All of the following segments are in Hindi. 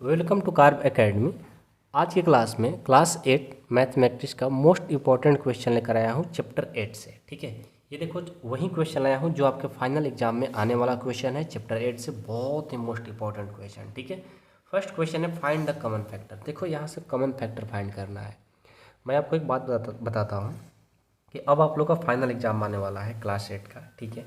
Welcome to carb academy. आज की क्लास में क्लास 8 मैथमेटिक्स का मोस्ट इंपॉर्टेंट क्वेश्चन लेकर आया हूँ चैप्टर 8 से। ठीक है, ये देखो वही क्वेश्चन लाया हूँ जो आपके फाइनल एग्जाम में आने वाला क्वेश्चन है चैप्टर 8 से, बहुत ही मोस्ट इंपॉर्टेंट क्वेश्चन। ठीक है, फर्स्ट क्वेश्चन है फाइंड द कॉमन फैक्टर। देखो यहाँ से कॉमन फैक्टर फाइंड करना है। मैं आपको एक बात बताता हूँ कि अब आप लोग का फाइनल एग्जाम आने वाला है क्लास 8 का। ठीक है,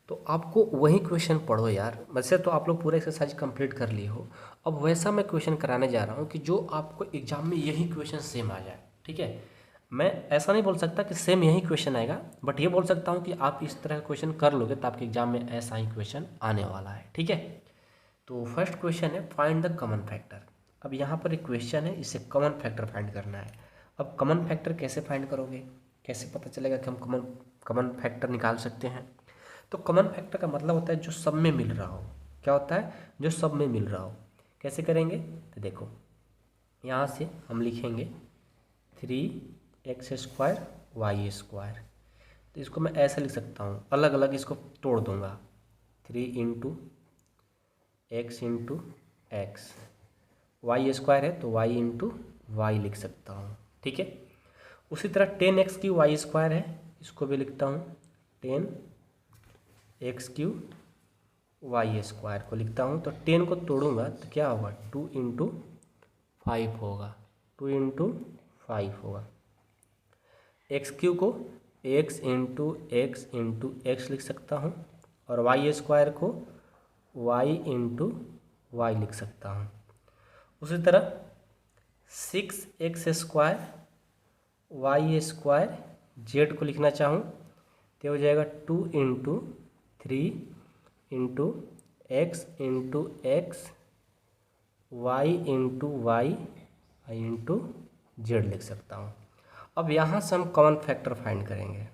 तो आपको वही क्वेश्चन पढ़ो यार। वैसे तो आप लोग पूरा एक्सरसाइज कंप्लीट कर लिए हो, अब वैसा मैं क्वेश्चन कराने जा रहा हूँ कि जो आपको एग्जाम में यही क्वेश्चन सेम आ जाए। ठीक है, मैं ऐसा नहीं बोल सकता कि सेम यही क्वेश्चन आएगा, बट ये बोल सकता हूँ कि आप इस तरह का क्वेश्चन कर लोगे तो आपके एग्जाम में ऐसा ही क्वेश्चन आने वाला है। ठीक है, तो फर्स्ट क्वेश्चन है फाइंड द कॉमन फैक्टर। अब यहाँ पर एक क्वेश्चन है, इसे कॉमन फैक्टर फाइंड करना है। अब कॉमन फैक्टर कैसे फाइंड करोगे, कैसे पता चलेगा कि हम कॉमन फैक्टर निकाल सकते हैं? तो कॉमन फैक्टर का मतलब होता है जो सब में मिल रहा हो। क्या होता है? जो सब में मिल रहा हो। कैसे करेंगे? तो देखो यहाँ से हम लिखेंगे 3x² y²। तो इसको मैं ऐसे लिख सकता हूँ, अलग अलग इसको तोड़ दूंगा। 3x y² है तो y लिख सकता हूँ। ठीक है, उसी तरह 10x³ है, इसको भी लिखता हूँ 10x³ y² को लिखता हूँ। तो 10 को तोड़ूंगा तो क्या होगा? 2 × 5 होगा, 2 × 5 होगा। x³ को x लिख सकता हूँ और y² को y लिख सकता हूँ। उसी तरह 6x² y² z को लिखना चाहूँ तो हो जाएगा 2 × 3 × x y z लिख सकता हूँ। अब यहाँ से हम कॉमन फैक्टर फाइंड करेंगे।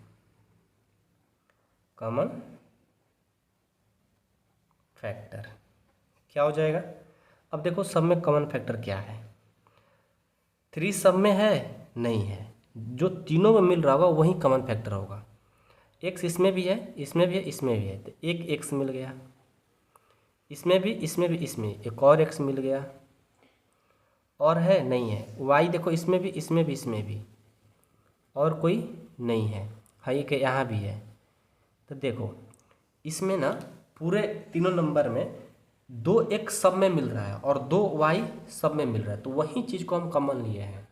कॉमन फैक्टर क्या हो जाएगा? अब देखो सब में कॉमन फैक्टर क्या है? 3 सब में है? नहीं है। जो तीनों में मिल रहा होगा वही कॉमन फैक्टर होगा। x इसमें भी है, इसमें भी है, इसमें भी है, तो एक x मिल गया। इसमें भी, इसमें भी, इसमें एक और x मिल गया। और है? नहीं है। y देखो इसमें भी, इसमें भी, इसमें भी, और कोई नहीं है। हाई के यहाँ भी है। तो देखो इसमें ना पूरे तीनों नंबर में 2 x सब में मिल रहा है और 2 y सब में मिल रहा है, तो वही चीज़ को हम कॉमन लिए हैं।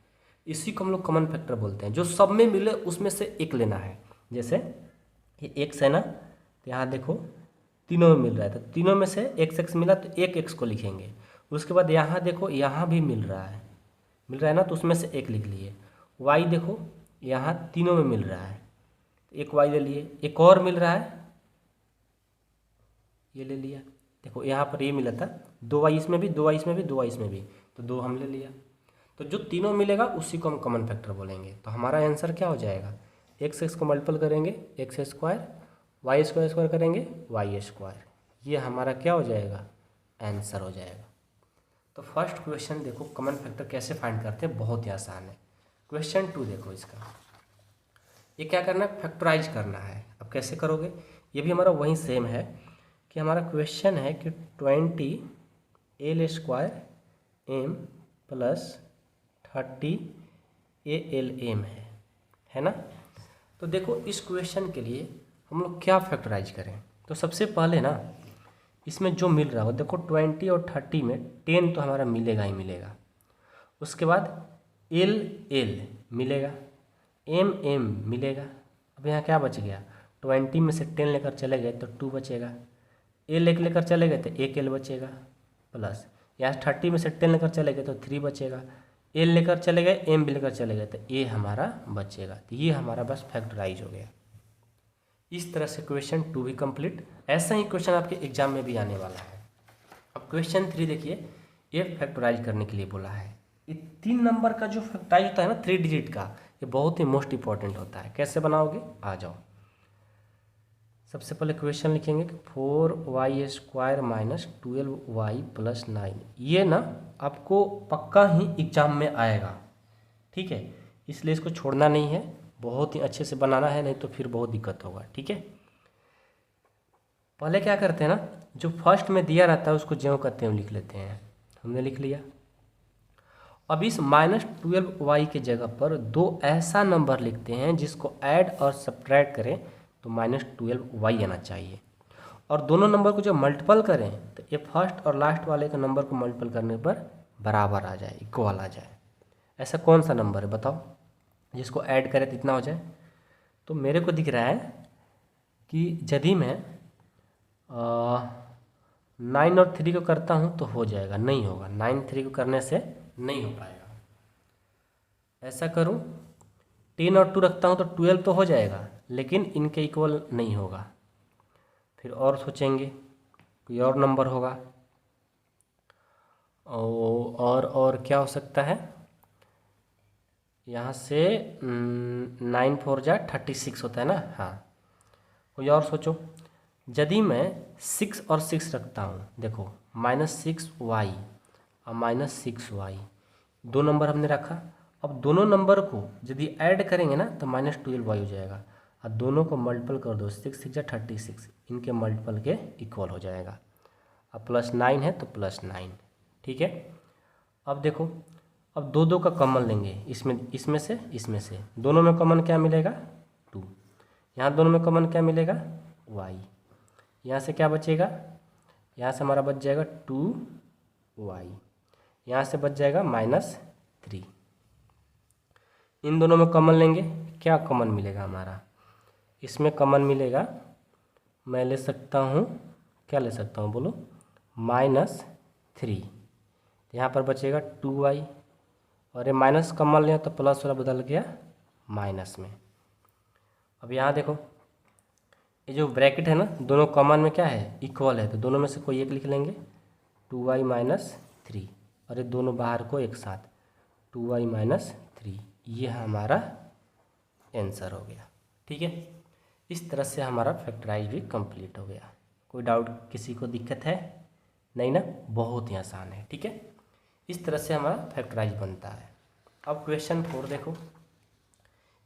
इसी को हम लोग कॉमन फैक्टर बोलते हैं। जो सब में मिले उसमें से एक लेना है। जैसे ये x है ना, तो यहाँ देखो तीनों में मिल रहा है, तो तीनों में से x मिला तो एक x को लिखेंगे। उसके बाद यहाँ देखो यहाँ भी मिल रहा है ना, तो उसमें से एक लिख लिए। y देखो यहाँ तीनों में मिल रहा है, एक y ले लिए। एक और मिल रहा है, ये ले लिया। देखो यहाँ पर ये मिला था 2y इसमें भी, 2y इसमें भी, 2y इसमें भी, तो 2 हम ले लिया। तो जो तीनों मिलेगा उसी को हम कॉमन फैक्टर बोलेंगे। तो हमारा आंसर क्या हो जाएगा? x को मल्टीपल करेंगे x² y² करेंगे y²। ये हमारा क्या हो जाएगा? आंसर हो जाएगा। तो फर्स्ट क्वेश्चन देखो कॉमन फैक्टर कैसे फाइंड करते हैं, बहुत ही आसान है। क्वेश्चन 2 देखो, इसका ये क्या करना है? फैक्टराइज करना है। अब कैसे करोगे? ये भी हमारा वही सेम है कि हमारा क्वेश्चन है कि 20l² m + 30al m है ना। तो देखो इस क्वेश्चन के लिए हम लोग क्या फैक्टराइज करें? तो सबसे पहले ना इसमें जो मिल रहा हो, देखो 20 और 30 में 10 तो हमारा मिलेगा ही मिलेगा। उसके बाद l मिलेगा, m मिलेगा। अब यहाँ क्या बच गया? 20 में से 10 लेकर चले गए तो 2 बचेगा। एक लेकर चले गए तो एक l बचेगा, प्लस यहाँ 30 में से 10 लेकर चले गए तो 3 बचेगा। l लेकर चले गए, m भी लेकर चले गए तो a हमारा बचेगा। तो ये हमारा बस फैक्टराइज हो गया। इस तरह से क्वेश्चन 2 भी कंप्लीट। ऐसा ही क्वेश्चन आपके एग्जाम में भी आने वाला है। अब क्वेश्चन 3 देखिए, ये फैक्टराइज करने के लिए बोला है। ये 3 नंबर का जो फैक्टराइज होता है ना, 3 डिजिट का, ये बहुत ही मोस्ट इंपॉर्टेंट होता है। कैसे बनाओगे? आ जाओ। सबसे पहले क्वेश्चन लिखेंगे कि 4y² - 12y + 9। ये ना आपको पक्का ही एग्जाम में आएगा। ठीक है, इसलिए इसको छोड़ना नहीं है, बहुत ही अच्छे से बनाना है, नहीं तो फिर बहुत दिक्कत होगा। ठीक है, पहले क्या करते हैं ना, जो फर्स्ट में दिया रहता है उसको ज्यों करते हैं लिख लेते हैं। हमने लिख लिया। अब इस -12y के जगह पर दो ऐसा नंबर लिखते हैं जिसको ऐड और सब्ट्रैक्ट करें तो -12y आना चाहिए, और दोनों नंबर को जब मल्टीपल करें तो ये फर्स्ट और लास्ट वाले के नंबर को मल्टीपल करने पर बराबर आ जाए, इक्वल आ जाए। ऐसा कौन सा नंबर है बताओ जिसको ऐड करें तो इतना हो जाए? तो मेरे को दिख रहा है कि यदि मैं 9 और 3 को करता हूँ तो हो जाएगा, नहीं होगा। 9 3 को करने से नहीं हो पाएगा। ऐसा करूँ 10 और 2 रखता हूँ तो 12 तो हो जाएगा, लेकिन इनके इक्वल नहीं होगा। फिर और सोचेंगे कोई और नंबर होगा, और क्या हो सकता है? यहाँ से 9 4 जा 36 होता है ना। हाँ, कोई और सोचो। यदि मैं 6 और 6 रखता हूँ, देखो -6y और -6y दो नंबर हमने रखा। अब दोनों नंबर को यदि ऐड करेंगे ना तो -12y हो जाएगा, और दोनों को मल्टीपल कर दो, 6 6 जा 36, इनके मल्टीपल के इक्वल हो जाएगा। अब +9 है तो +9, ठीक है। अब देखो, अब दो का कॉमन लेंगे, इसमें से दोनों में कॉमन क्या मिलेगा? 2। यहाँ दोनों में कॉमन क्या मिलेगा? y। यहाँ से क्या बचेगा? यहाँ से हमारा बच जाएगा 2y, यहाँ से बच जाएगा -3। इन दोनों में कॉमन लेंगे, क्या कॉमन मिलेगा हमारा? इसमें कॉमन मिलेगा, मैं ले सकता हूँ, क्या ले सकता हूँ बोलो? -3। यहाँ पर बचेगा 2y, और ये माइनस कॉमन लिया तो प्लस वाला बदल गया माइनस में। अब यहाँ देखो, ये जो ब्रैकेट है ना, दोनों कॉमन में क्या है? इक्वल है, तो दोनों में से कोई एक लिख लेंगे, 2y - 3, और ये दोनों बाहर को एक साथ 2y - 3। ये हमारा आंसर हो गया, ठीक है। इस तरह से हमारा फैक्टराइज भी कंप्लीट हो गया। कोई डाउट, किसी को दिक्कत है? नहीं ना, बहुत ही आसान है, ठीक है। इस तरह से हमारा फैक्टराइज बनता है। अब क्वेश्चन 4 देखो,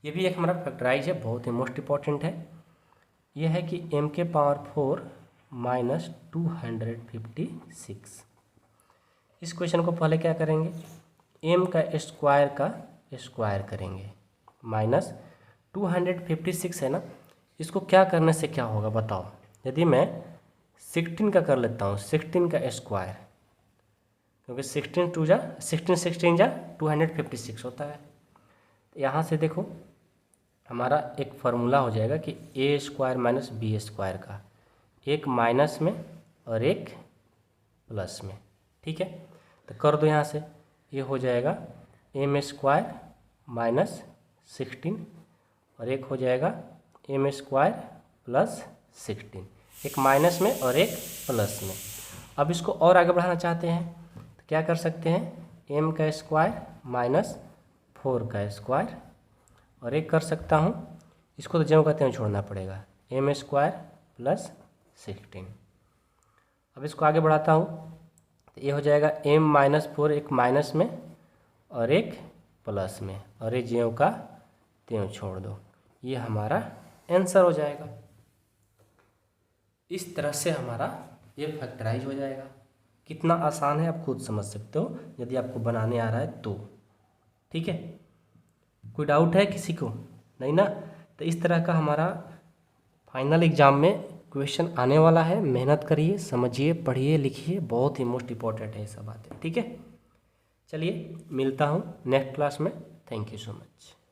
ये भी एक हमारा फैक्टराइज है, बहुत ही मोस्ट इम्पॉर्टेंट है। यह है कि m⁴ - 256। इस क्वेश्चन को पहले क्या करेंगे? m का स्क्वायर करेंगे, -256 है ना, इसको क्या करने से क्या होगा बताओ? यदि मैं 16 का कर लेता हूँ, 16 का स्क्वायर, क्योंकि 16 जा 256 होता है। यहाँ से देखो, हमारा एक फार्मूला हो जाएगा कि a² - b² का, एक माइनस में और एक प्लस में, ठीक है। तो कर दो, यहाँ से ये हो जाएगा m² - 16, और एक हो जाएगा m² + 16, एक माइनस में और एक प्लस में। अब इसको और आगे बढ़ाना चाहते हैं तो क्या कर सकते हैं? m² - 4 का स्क्वायर, और एक कर सकता हूँ, इसको तो ज्यों का त्यों छोड़ना पड़ेगा, m² + 16। अब इसको आगे बढ़ाता हूँ तो ये हो जाएगा m - 4, एक माइनस में और एक प्लस में, और ये ज्यों का त्यों छोड़ दो, ये हमारा आंसर हो जाएगा। इस तरह से हमारा ये फैक्टराइज हो जाएगा। कितना आसान है आप खुद समझ सकते हो, यदि आपको बनाने आ रहा है तो, ठीक है। कोई डाउट है किसी को? नहीं ना। तो इस तरह का हमारा फाइनल एग्ज़ाम में क्वेश्चन आने वाला है। मेहनत करिए, समझिए, पढ़िए, लिखिए, बहुत ही मोस्ट इम्पॉर्टेंट है ये सब बातें, ठीक है। चलिए मिलता हूँ नेक्स्ट क्लास में। Thank you so much.